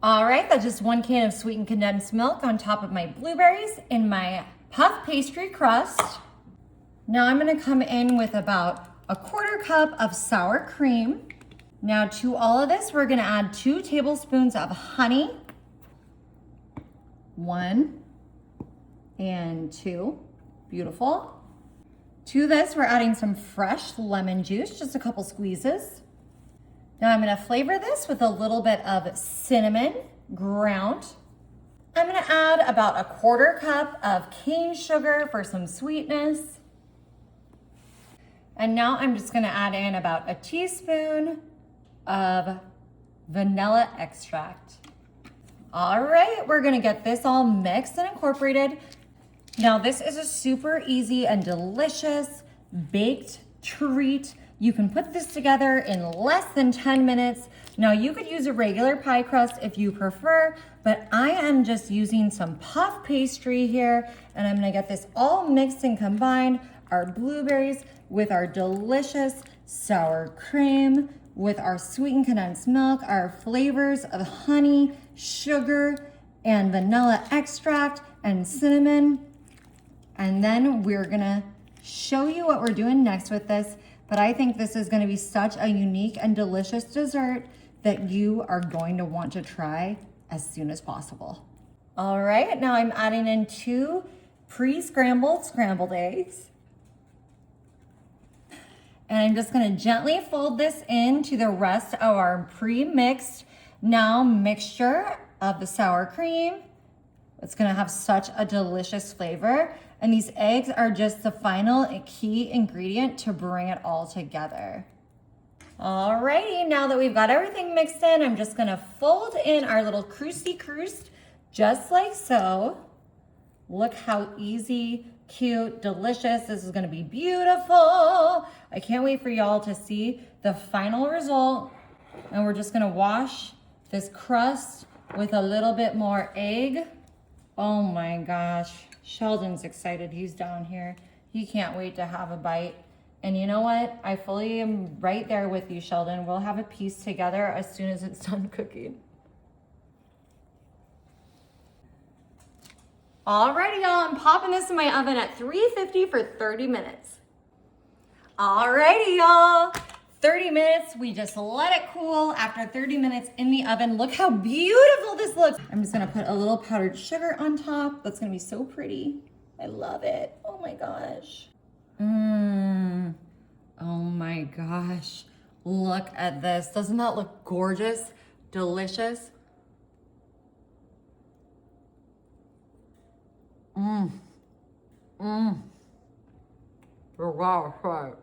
All right, that's just 1 can of sweetened condensed milk on top of my blueberries in my puff pastry crust. Now I'm gonna come in with about a 1/4 cup of sour cream. Now to all of this, we're gonna add 2 tablespoons of honey. 1 and 2, beautiful. To this, we're adding some fresh lemon juice, just a couple squeezes. Now I'm gonna flavor this with a little bit of cinnamon ground. I'm gonna add about a 1/4 cup of cane sugar for some sweetness. And now I'm just gonna add in about a teaspoon of vanilla extract. All right, we're gonna get this all mixed and incorporated. Now this is a super easy and delicious baked treat. You can put this together in less than 10 minutes. Now you could use a regular pie crust if you prefer, but I am just using some puff pastry here, and I'm gonna get this all mixed and combined, our blueberries with our delicious sour cream, with our sweetened condensed milk, our flavors of honey, sugar, and vanilla extract, and cinnamon. And then we're gonna show you what we're doing next with this, but I think this is gonna be such a unique and delicious dessert that you are going to want to try as soon as possible. All right, now I'm adding in 2 pre-scrambled scrambled eggs. And I'm just gonna gently fold this into the rest of our pre-mixed now mixture of the sour cream. It's gonna have such a delicious flavor. And these eggs are just the final key ingredient to bring it all together. Alrighty, now that we've got everything mixed in, I'm just gonna fold in our little Krusty Krust, just like so. Look how easy, cute, delicious. This is gonna be beautiful. I can't wait for y'all to see the final result. And we're just gonna wash this crust with a little bit more egg. Oh my gosh, Sheldon's excited, he's down here. He can't wait to have a bite. And you know what? I fully am right there with you, Sheldon. We'll have a piece together as soon as it's done cooking. Alrighty, y'all, I'm popping this in my oven at 350 for 30 minutes. Alrighty, y'all. 30 minutes, we just let it cool. After 30 minutes in the oven, look how beautiful this looks. I'm just gonna put a little powdered sugar on top. That's gonna be so pretty. I love it. Oh my gosh. Oh my gosh. Look at this. Doesn't that look gorgeous? Delicious? Wow, right.